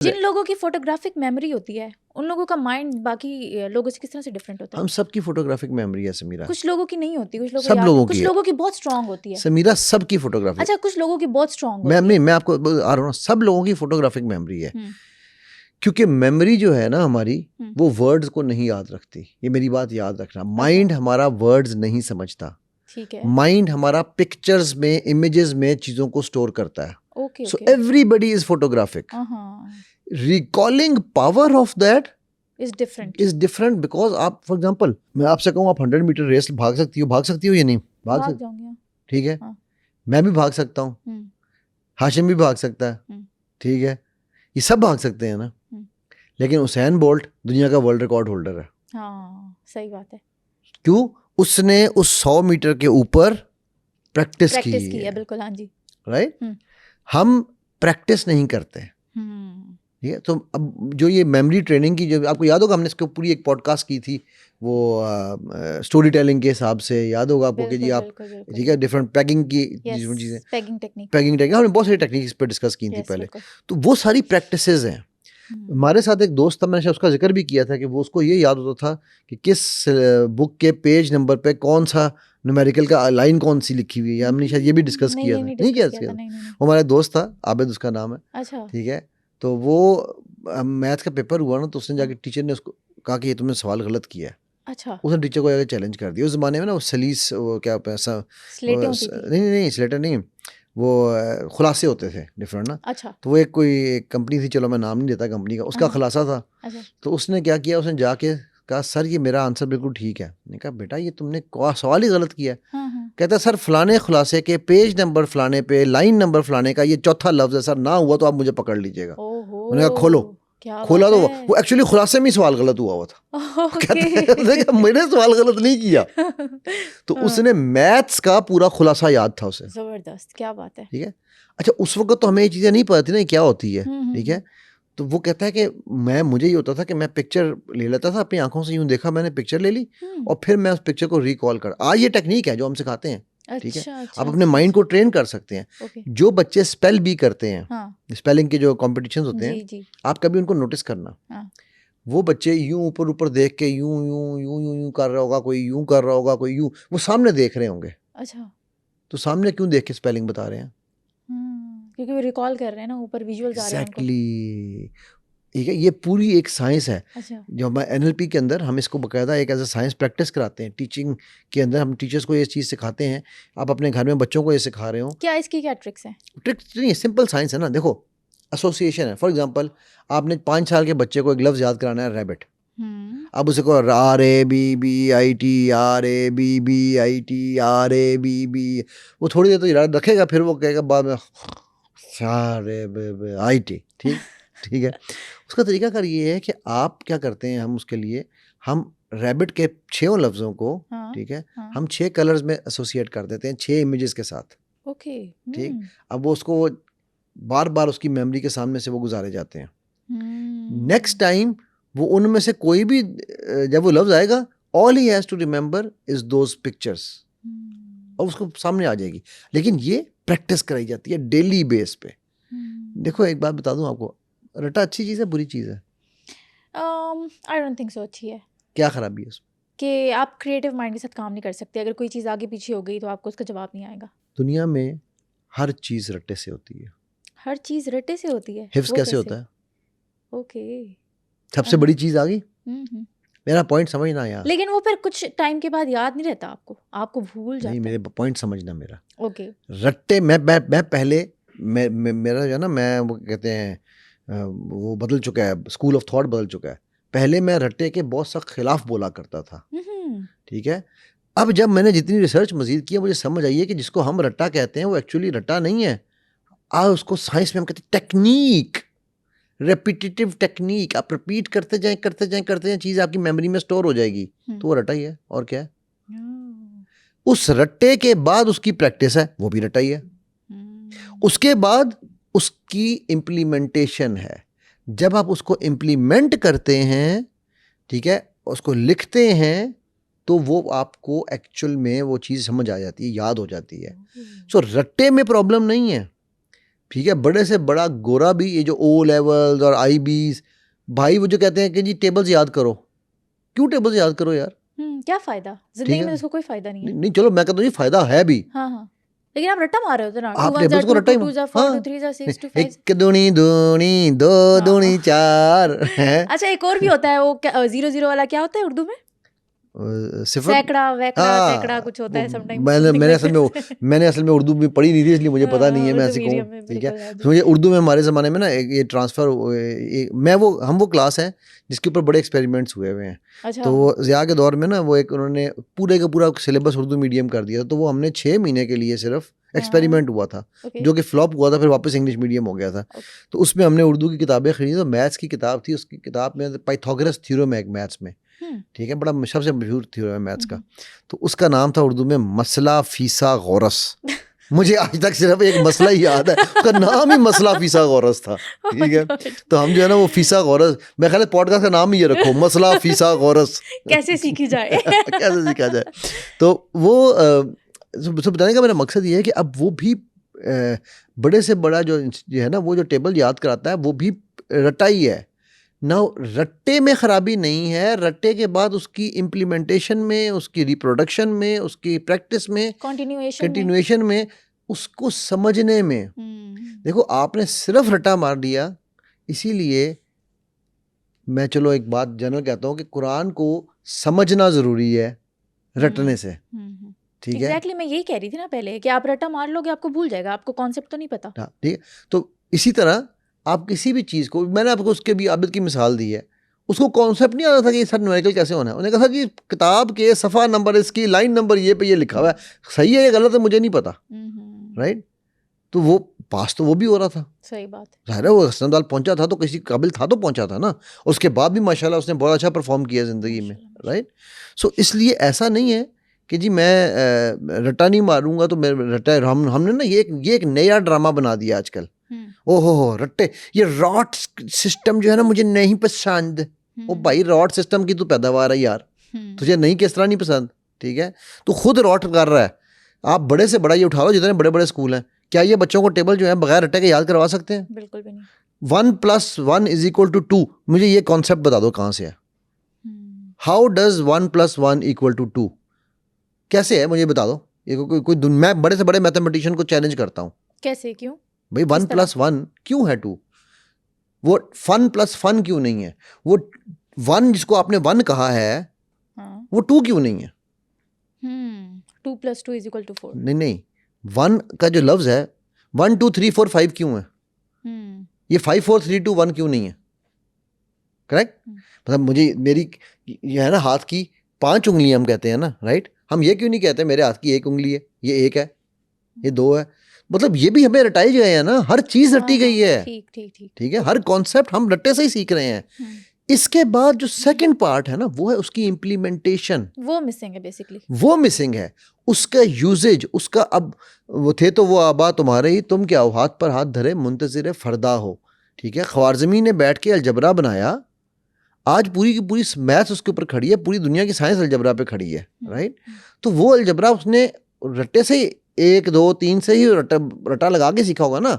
जिन लोगों की photographic memory होती है उन लोगों का माइंड बाकी लोगों से किस तरह से डिफरेंट होता है? हम सबकी फोटोग्राफिक मेमोरी है समीरा, कुछ लोगों की नहीं होती, कुछ लोगों को सब याद लोगों कुछ की है लोगों की बहुत स्ट्रांग होती है। समीरा, सबकी फोटोग्राफिक। अच्छा, कुछ लोगों की बहुत स्ट्रांग मैं होती नहीं, है। मैं आपको आ रहा हूँ, सब लोगों की फोटोग्राफिक मेमोरी है, हम्म, क्योंकि मेमोरी जो है ना हमारी, हम्म, वो वर्ड्स को नहीं याद रखती। ये मेरी बात याद रखना, अच्छा, माइंड हमारा वर्ड्स नहीं समझता, ठीक है, माइंड हमारा पिक्चर्स में, इमेजेस में चीजों को स्टोर करता है। Okay so okay, everybody is photographic, हाँ, recalling power of that is different. Is different. Because आप, फॉर एग्जाम्पल, मैं आपसे कहूँ आप 100 मीटर रेस भाग सकती हो या नहीं भाग भाग सकती? जाऊंगी, हाँ, ठीक है, हाँ, मैं भी भाग सकता हूँ, हम्म, हाशिम भी भाग सकता है, हम्म, ठीक है, ये सब भाग सकते हैं ना। हम्म, लेकिन उसेन बोल्ट दुनिया का वर्ल्ड रिकॉर्ड होल्डर है। हाँ, सही बात है। क्यों? उसने उस 100 मीटर के ऊपर प्रैक्टिस की प्रैक्टिस की है, है, बिल्कुल, हाँ जी। राइट। हम्म, हम प्रैक्टिस नहीं करते, हम्म, ठीक है। तो अब जो ये मेमोरी ट्रेनिंग की, जो आपको याद होगा हमने इसको पूरी एक पॉडकास्ट की थी, वो स्टोरी टेलिंग के हिसाब से, याद होगा आपको कि जी बिल्कुल आप, बिल्कुल बिल्कुल ठीक है, बिल्कुल, डिफरेंट पैकिंग की यस, डिफरेंट चीज़ें, पैगिंग टेक्निक, पैकिंग टेक्निक, हमने बहुत सारी टेक्निक्स पे डिस्कस की थी यस, पहले। बिल्कुल। तो वो सारी प्रैक्टिसेस हैं। हम्म, हमारे साथ एक दोस्त था, मैंने शायद उसका जिक्र भी किया था, कि वो, उसको ये याद होता था कि किस बुक के पेज नंबर पे कौन सा न्यूमेरिकल का लाइन कौन सी लिखी हुई है। हमने शायद ये भी डिस्कस नहीं, किया ये था, नहीं नहीं डिस्कस किया किया था, इसके? नहीं नहीं नहीं। वो हमारा दोस्त था, आबिद उसका नाम है, अच्छा, ठीक है। तो वो मैथ का पेपर हुआ ना, तो उसने जाके टीचर ने उसको कहा कि ये तुमने सवाल गलत किया है। अच्छा, उसने टीचर को जाके चैलेंज कर दिया। उस जमाने में ना वो सलीस, वो क्या पैसा, स्लेटें होती थी। नहीं नहीं नहीं, स्लेटर नहीं, वो खुलासे होते थे डिफरेंट ना। अच्छा, तो वो एक कोई एक कंपनी थी, चलो मैं नाम नहीं लेता कंपनी का, उसका हाँ, खुलासा था। अच्छा, तो उसने क्या किया, उसने जाके कहा सर ये मेरा आंसर बिल्कुल ठीक है। मैंने कहा बेटा ये तुमने सवाल ही गलत किया है। हाँ, हाँ, कहता सर फलाने खुलासे के पेज नंबर फलाने पे लाइन नंबर फलाने का ये चौथा लफ्ज है सर, ना हुआ तो आप मुझे पकड़ लीजिएगा। ओहो, मैंने कहा खोलो। क्या खोला बात तो है। वो एक्चुअली खुलासे में ही सवाल गलत हुआ था। ओके। कहते हैं उसने कहा, मैंने सवाल गलत नहीं किया। तो हाँ, उसने मैथ्स का पूरा खुलासा याद था उसे, जबरदस्त, क्या बात है। ठीक है। अच्छा, उस वक्त तो हमें ये चीज़ें नहीं पता थी ना ये क्या होती है, ठीक हम्म, है। तो वो कहता है कि मुझे ये होता था कि मैं पिक्चर ले लेता था, अपनी आंखों से यूं देखा, मैंने पिक्चर ले ली, हम्म, और फिर मैं उस पिक्चर को रिकॉल कर, आज ये टेक्निक है जो हम सिखाते हैं, ठीक है। अच्छा आप अच्छा अपने अच्छा माइंड को अच्छा, ट्रेन कर सकते हैं। ओके, जो बच्चे स्पेल भी करते हैं, हाँ, स्पेलिंग के जो कॉम्पिटिशन होते हैं, जी जी, आप कभी उनको नोटिस करना, हाँ, वो बच्चे यूं ऊपर ऊपर देख के यूं यूं यूं यूं यूं कर रहा होगा, कोई यूं कर रहा होगा, कोई यूं, वो सामने देख रहे होंगे। अच्छा, तो सामने क्यों देख के स्पेलिंग बता रहे हैं? क्योंकि वो रिकॉल कर रहे हैं ना, ऊपर विजुअल्स आ रहे हैं उनको। एग्जैक्टली, ठीक है। ये पूरी एक साइंस है, अच्छा, जो हमारे एनएलपी के अंदर हम इसको बकायदा एक एज अ साइंस प्रैक्टिस कराते हैं। टीचिंग के अंदर हम टीचर्स को ये चीज़ सिखाते हैं। आप अपने घर में बच्चों को ये सिखा रहे हो, क्या इसकी क्या ट्रिक्स हैं? ट्रिक्स नहीं, सिंपल साइंस है ना। देखो, एसोसिएशन है। फॉर एग्जांपल, आपने 5 साल के बच्चे को एक लफ्ज़ याद कराना है, रैबिट। हम्म, अब उसे को RABBIT, RABBIT, वो थोड़ी देर तो याद रखेगा, फिर वो कहेगा बाद में RABBIT, ठीक, ठीक है। उसका तरीकाकार ये है कि आप क्या करते हैं, हम उसके लिए, हम रैबिट के 6 लफ्ज़ों को, हाँ, ठीक है, हाँ, हम 6 कलर्स में एसोसिएट कर देते हैं, 6 इमेजेस के साथ, ओके, ठीक। अब वो उसको बार बार उसकी मेमोरी के सामने से वो गुजारे जाते हैं। नेक्स्ट टाइम वो उनमें से कोई भी जब वो लफ्ज़ आएगा, all he has to remember is those pictures, और उसको सामने आ जाएगी। लेकिन ये प्रैक्टिस कराई जाती है डेली बेस पे। देखो एक बात बता दूं आपको, रटा अच्छी चीज़ है बुरी चीज़ है? आई डोंट थिंक सो अच्छी है क्या खराबी है उसमें? कि आप क्रिएटिव माइंड के साथ काम नहीं कर सकते। अगर कोई चीज़ आगे पीछे हो गई तो आपको उसका जवाब नहीं आएगा। दुनिया में हर चीज़ रट्टे से होती है। हर चीज़ रट्टे से होती है, हिफ्स वो कैसे कैसे? होता है? ओके, सबसे बड़ी चीज़ आ गई। हम्म, मेरा पॉइंट समझना यार। लेकिन वो फिर कुछ टाइम के बाद याद नहीं रहता आपको, आपको भूल नहीं, जाता है। मेरे पॉइंट समझना मेरा। ओके, रट्टे, मैं पहले, मेरा जो है ना, मैं वो कहते हैं वो बदल चुका है, स्कूल ऑफ थॉट बदल चुका है। पहले मैं रट्टे के बहुत सख्त खिलाफ बोला करता था, हम्म, ठीक है। अब जब मैंने जितनी रिसर्च मजीद की है, मुझे समझ आई है कि जिसको हम रट्टा कहते हैं वो एक्चुअली रट्टा नहीं है। उसको साइंस में हम कहते हैं टेक्निक, रेपिटेटिव टेक्निक। आप रिपीट करते जाएं करते जाएं करते जाएं, चीज़ आपकी मेमोरी में स्टोर हो जाएगी, तो वो रट्टा ही है, और क्या है। उस रट्टे के बाद उसकी प्रैक्टिस है, वो भी रट्टा ही है। उसके बाद उसकी इम्प्लीमेंटेशन है। जब आप उसको इम्प्लीमेंट करते हैं, ठीक है, उसको लिखते हैं, तो वो आपको एक्चुअल में वो चीज़ समझ आ जाती है, याद हो जाती है। सो रट्टे में प्रॉब्लम नहीं है, ठीक है, बड़े से बड़ा गोरा भी, ये जो ओ लेवल्स और IBs, भाई वो जो कहते हैं कि जी टेबल्स याद करो, क्यों टेबल्स याद करो यार? क्या फायदा ठीक जिंदगी में, है, उसको कोई फायदा नहीं है। नहीं चलो मैं कहता हूँ जी फायदा है भी, हाँ, लेकिन आप रट्टा मार रहे होते ना, 2 आप 1 टेबल्स जा को 2, रट्टा 2 ही 2 जा 4, 2 हाँ 3 जा 6, 2 5। 1 दूनी दूनी 2 दूनी हाँ। 4 है। अच्छा, एक और भी होता है वो, क्या 0 वाला क्या होता है उर्दू में? सिफर, सैकड़ा वैकड़ा तैकड़ा हाँ कुछ होता वो है समटाइम, मैंने समथिंग मैंने लाइक असल में दैट। मैंने असल में उर्दू में पढ़ी नहीं थी, इसलिए मुझे पता नहीं है, मैं उर्दू ऐसे कहूँ। मीडियम में, ठीक है, बिल्कुल, हाँ तो जी। मुझे उर्दू में हमारे ज़माने में ना ये ट्रांसफ़र, मैं वो हम वो क्लास है जिसके ऊपर बड़े एक्सपेरिमेंट्स हुए हुए हैं। अच्छा। तो ज़िया के दौर में ना वो एक उन्होंने पूरे का पूरा सिलेबस उर्दू मीडियम कर दिया, तो वो हमने 6 महीने के लिए सिर्फ एक्सपेरिमेंट हुआ था, ओके, जो कि फ्लॉप हुआ था, फिर वापस इंग्लिश मीडियम हो गया था। ओके। तो उसमें हमने उर्दू की किताबें खरीदी, तो मैथ्स की किताब थी, उसकी किताब में पाइथागोरस थ्योरम है एक मैथ्स में, ठीक है, बड़ा सबसे मशहूर थ्योरम है मैथ्स का। तो उसका नाम था उर्दू में मसला फीसा गौरस। मुझे आज तक सिर्फ एक मसला ही याद है, उसका नाम ही मसला फीसा गौरस था। Oh my ठीक है, God! तो हम जो है ना वो फीसा गौरस, मैं ख्याल पॉडकास्ट का नाम ही ये रखो, मसला फीसा गौरस। कैसे सीखी जाए? कैसे सीखा जाए। तो वो सब बताने का मेरा मकसद ये है कि अब वो भी बड़े से बड़ा जो है ना, वो जो टेबल याद कराता है वो भी रट्टा ही है ना। रट्टे में ख़राबी नहीं है, रट्टे के बाद उसकी इम्प्लीमेंटेशन में, उसकी रिप्रोडक्शन में, उसकी प्रैक्टिस में, कंटिन्यूएशन में, उसको समझने में। देखो आपने सिर्फ रट्टा मार दिया, इसीलिए मैं चलो एक बात जनरल कहता हूँ कि कुरान को समझना ज़रूरी है रटने से। ठीक है, एग्जैक्टली, मैं यही कह रही थी ना पहले कि आप रट्टा मार लोगे आपको भूल जाएगा, आपको कॉन्सेप्ट तो नहीं पता। हाँ ठीक है। तो इसी तरह आप किसी भी चीज़ को, मैंने आपको उसके भी आबिद की मिसाल दी है, उसको कॉन्सेप्ट नहीं आता था कि सर न्यूमेरिकल कैसे होना है। उन्होंने कहा था जी किताब के सफ़ा नंबर, इसकी लाइन नंबर ये पे ये लिखा हुआ है, सही है या गलत है मुझे नहीं पता, राइट। तो वो पास तो वो भी हो रहा था, सही बात। ज़ाहिर है वो हसन पहुंचा था तो किसी काबिल था तो पहुंचा था ना, उसके बाद भी माशाल्लाह उसने बहुत अच्छा परफॉर्म किया ज़िंदगी में, राइट। सो इसलिए ऐसा नहीं है कि जी मैं रट्टा नहीं मारूंगा तो मैं रट्टा, हमने ना ये एक नया ड्रामा बना दिया आजकल। ओहो हो रट्टे, ये रॉट सिस्टम जो है ना मुझे नहीं पसंद। ओ भाई रॉट सिस्टम की तू पैदावार है यार, तुझे नहीं किस तरह नहीं पसंद, ठीक है। तू खुद रॉट कर रहा है। आप बड़े से बड़ा ये उठा लो, जितने बड़े बड़े स्कूल हैं, क्या ये बच्चों को टेबल जो है बगैर रट्टे के याद करवा सकते हैं? बिल्कुल भी नहीं। 1 + 1 = 2, मुझे ये कॉन्सेप्ट बता दो कहाँ से है। How does 1 + 1 = 2? कैसे है मुझे बता दो। ये कोई मैं बड़े से बड़े मैथमेटिशियन को चैलेंज करता हूँ, कैसे, क्यों भाई 1 + 1 क्यों है 2? वो फन प्लस फन क्यों नहीं है? वो 1 जिसको आपने 1 कहा है, वो 2 क्यों नहीं है? 2 + 2 = 4। नहीं 1 का जो लफ्ज है 1 2 3 4 5 क्यों है? ये 5 4 3 2 1 क्यों नहीं है? करेक्ट। मतलब मुझे मेरी ये है ना हाथ की 5 उंगलियां हम कहते हैं ना, राइट। हम ये क्यों नहीं कहते मेरे हाथ की 1 उंगली है, ये 1 है, ये 2 है। मतलब ये भी हमें रटाई गए हैं ना, हर चीज रटी गई है। ठीक है, हर कॉन्सेप्ट हम रट्टे से ही सीख रहे हैं। इसके बाद जो सेकंड पार्ट है ना, वो है उसकी इम्प्लीमेंटेशन। वो मिसिंग है बेसिकली, वो मिसिंग है, उसका यूजेज, उसका। अब वो थे तो वो आबा तुम्हारे ही, तुम क्या हो हाथ पर हाथ धरे मुंतज़िर फरदा हो। ठीक है, ख्वारिज़मी ने बैठ के अलजबरा बनाया, आज पूरी की पूरी मैथ्स उसके ऊपर खड़ी है, पूरी दुनिया की साइंस अलजबरा पे खड़ी है, राइट। तो वो अलजबरा उसने रट्टे से ही 1 2 3 से ही रटा लगा के सीखा होगा ना।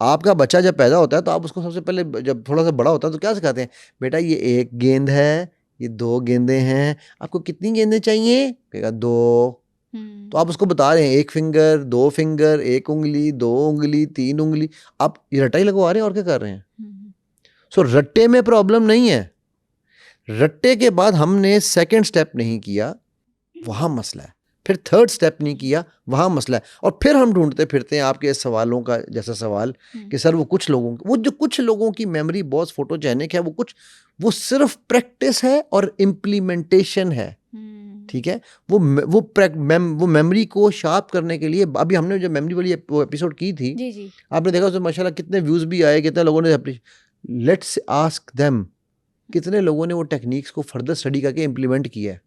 आपका बच्चा जब पैदा होता है तो आप उसको सबसे पहले, जब थोड़ा सा बड़ा होता है तो क्या सिखाते हैं, बेटा ये 1 गेंद है, ये 2 गेंदें हैं, आपको कितनी गेंदें चाहिए? कहेगा 2। तो आप उसको बता रहे हैं 1 फिंगर, 2 फिंगर, 1 उंगली, 2 उंगली, 3 उंगली, आप ये रटाई लगवा रहे हैं और क्या कर रहे हैं। सो रट्टे में प्रॉब्लम नहीं है, रट्टे के बाद हमने सेकंड स्टेप नहीं किया, वहाँ मसला है। फिर थर्ड स्टेप नहीं किया, वहाँ मसला है। और फिर हम ढूंढते फिरते हैं आपके सवालों का जैसा सवाल कि सर वो कुछ लोगों की मेमोरी बहुत फोटोजेनिक है, वो सिर्फ प्रैक्टिस है और इम्प्लीमेंटेशन है। ठीक है, वो मेमोरी को शार्प करने के लिए, अभी हमने जो मेमोरी वाली वो एपिसोड की थी, जी। आपने देखा उसमें माशाल्लाह कितने व्यूज भी आए, कितने लोगों ने। लेट्स आस्क देम, कितने लोगों ने वो टेक्निक्स को फर्दर स्टडी करके इम्प्लीमेंट किया है।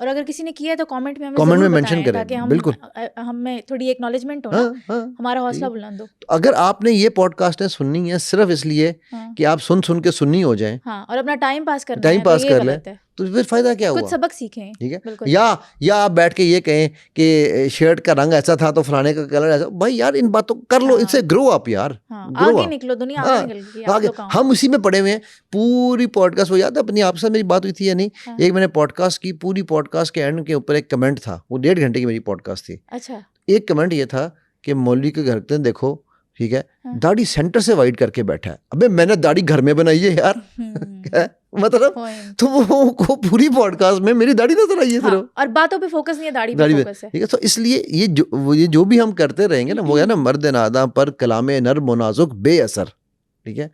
और अगर किसी ने किया है तो कमेंट में मेंशन करें, ताकि बिल्कुल हमें थोड़ी एक्नॉलेजमेंट हो ना, हमारा हौसला बुलंद हो। तो अगर आपने ये पॉडकास्ट सुननी है सिर्फ इसलिए कि आप सुन के सुन्नी हो जाएं, और अपना टाइम पास कर लें, तो फिर फायदा क्या कुछ हुआ? सबक सीखें। ठीक है, बिल्कुल। या आप बैठ के ये कहें कि शर्ट का रंग ऐसा था तो फलाने का कलर ऐसा, भाई यार इन बातों कर लो, हाँ। इनसे ग्रो अप यार, हाँ, ग्रो आगे अप। निकलो, दुनिया हाँ, आगे निकल गई, आप आगे लोग कहाँ हो? हम उसी में पड़े हुए हैं। पूरी पॉडकास्ट, वो याद है अपनी आपसे मेरी बात हुई थी या नहीं? हाँ। एक मैंने पॉडकास्ट की, पूरी पॉडकास्ट के एंड के ऊपर एक कमेंट था, वो 1.5 घंटे की मेरी पॉडकास्ट थी। अच्छा। एक कमेंट ये था कि मौलवी के घर पे देखो, ठीक है, हाँ। दाढ़ी सेंटर से वाइड करके बैठा है। अबे मैंने दाढ़ी घर में बनाई है यार। क्या? मतलब point। तो वो पूरी पॉडकास्ट में मेरी दाढ़ी नजर आई है हाँ, सिर्फ। और बातों पे फोकस नहीं है, दाढ़ी पे दाढ़ी पे, फोकस है। ठीक है। तो इसलिए ये जो भी हम करते रहेंगे ना, वो है ना मर्द नादा पर कलामे नर मुनाजुक बेअसर, ठीक है।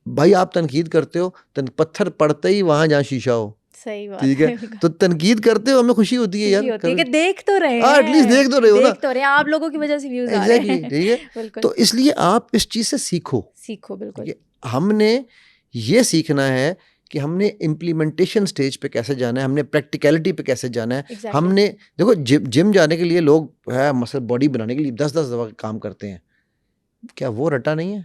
भाई आप तनकीद करते हो, पत्थर पड़ते ही वहां जहाँ शीशा हो, सही बात ठीक है। है। तो तनकीद करते हो, हमें खुशी होती है यार। खुशी होती है कि देख तो रहे हाँ, एटलीस्ट हैं, देख तो रहे हो ना। देख तो रहे हैं, आप लोगों की वजह से व्यूज आ रहे एग्जैक्टली, हैं। ठीक है। बिल्कुल। तो इसलिए आप इस चीज से सीखो, सीखो, बिल्कुल। ठीक है। हमने ये सीखना है कि हमने इम्प्लीमेंटेशन स्टेज पे कैसे जाना है, हमने प्रैक्टिकलिटी पे कैसे जाना है। Exactly। हमने देखो जिम जाने के लिए लोग है मसल बॉडी बनाने के लिए 10-10 दफा काम करते हैं, क्या वो रटा नहीं है?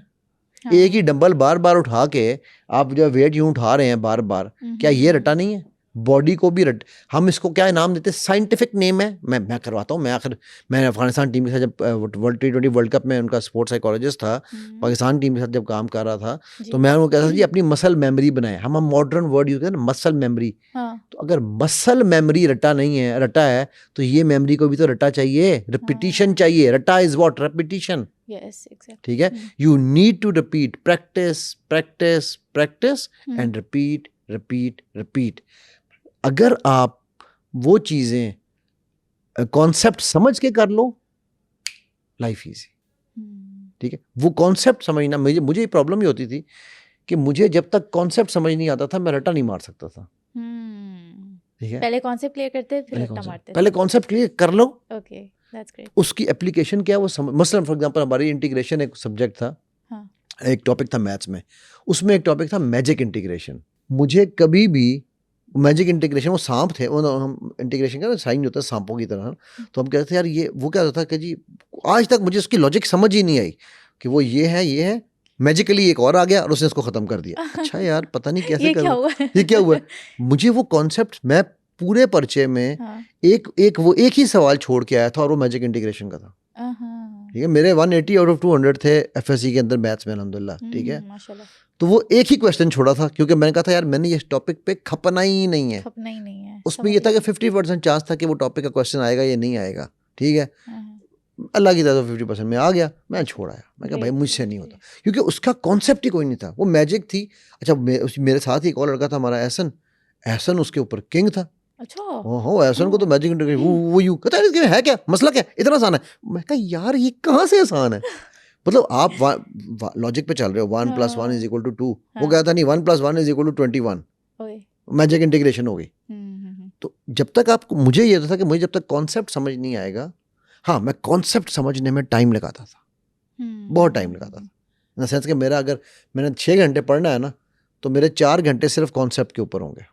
हाँ। एक ही डंबल बार बार उठा के आप जो वेट यूं उठा रहे हैं बार बार, क्या ये रटा नहीं है? बॉडी को भी हम इसको क्या नाम देते हैं? साइंटिफिक नेम है। मैं करवाता हूँ। मैं अफगानिस्तान टीम के साथ जब वर्ल्ड T20 वर्ल्ड कप में उनका स्पोर्ट्स साइकोलॉजिस्ट था, पाकिस्तान टीम के साथ जब काम कर रहा था, जी। तो मैं उनको कहता था जी अपनी मसल मेमोरी बनाए। हम मॉडर्न वर्ड यूज करते हैं ना, मसल मेमोरी। हाँ। तो अगर मसल मेमोरी रटा नहीं है, रटा है, तो ये मेमोरी को भी तो रटा चाहिए, रिपीटिशन हाँ। चाहिए। रटा is what? Repetition, yes, exactly. ठीक है। You need to repeat, practice practice practice and repeat repeat repeat. अगर आप वो चीजें कॉन्सेप्ट समझ के कर लो, लाइफ इजी, ठीक है। वो कॉन्सेप्ट समझना, मुझे प्रॉब्लम ही होती थी कि मुझे जब तक कॉन्सेप्ट समझ नहीं आता था, मैं रटा नहीं मार सकता था, ठीक है। पहले कॉन्सेप्ट क्लियर करते फिर रट्टा मारते। पहले कॉन्सेप्ट क्लियर कर लो, ओके, दैट्स ग्रेट। उसकी एप्लीकेशन क्या है वो मसलन फॉर एग्जांपल हमारी इंटीग्रेशन एक सब्जेक्ट था, हाँ। एक टॉपिक था मैथ्स में, उसमें एक टॉपिक था मैजिक इंटीग्रेशन। मुझे कभी भी मैजिक इंटीग्रेशन, वो सांप थे, वो हम इंटीग्रेशन का साइन होता है सांपों की तरह, तो हम कहते थे यार ये वो क्या होता है कि जी आज तक मुझे उसकी लॉजिक समझ ही नहीं आई कि वो ये है मैजिकली एक और आ गया और उसने उसको खत्म कर दिया। अच्छा यार पता नहीं कैसे ये क्या करूं, हुआ? ये क्या हुआ? मुझे वो कॉन्सेप्ट, मैं पूरे पर्चे में हाँ। एक ही सवाल छोड़ के आया था और वो मैजिक इंटीग्रेशन का था, ठीक है। मेरे 180 आउट ऑफ 200 थे एफएससी के अंदर मैथ्स में, अल्हम्दुलिल्लाह, ठीक है। माशाल्लाह। तो वो एक ही क्वेश्चन छोड़ा था, क्योंकि मैंने कहा था यार मैंने ये टॉपिक पे खपना ही नहीं है। खपना ही नहीं है। उसमें ये था कि 50% चांस था कि वो टॉपिक का क्वेश्चन आएगा या नहीं आएगा, ठीक है। अल्लाह की तरफ 50% में आ गया, मैं छोड़ आया। मैं कहा भाई मुझसे नहीं होता, क्योंकि उसका कॉन्सेप्ट ही कोई नहीं था, वो मैजिक थी। अच्छा मेरे साथ ही एक और लड़का था हमारा, एहसन उसके ऊपर किंग था। अच्छा। ओहो, एहसन को तो मैजिक इंटीग्रेशन वो यूं कहता है क्या मसला क्या, इतना आसान है। मैं कहा यार ये कहाँ से आसान है? मतलब आप लॉजिक पे चल रहे हो, 1 + 1 = 2, वो कहता नहीं 1 + 1 = 21, मैजिक इंटीग्रेशन हो गई। तो जब तक आपको, मुझे ये था कि मुझे जब तक कॉन्सेप्ट समझ नहीं आएगा, हाँ मैं कॉन्सेप्ट समझने में टाइम लगाता था, बहुत टाइम लगाता था, इन द सेंस कि मेरा अगर मैंने 6 घंटे पढ़ना है ना, तो मेरे 4 घंटे सिर्फ कॉन्सेप्ट के ऊपर होंगे।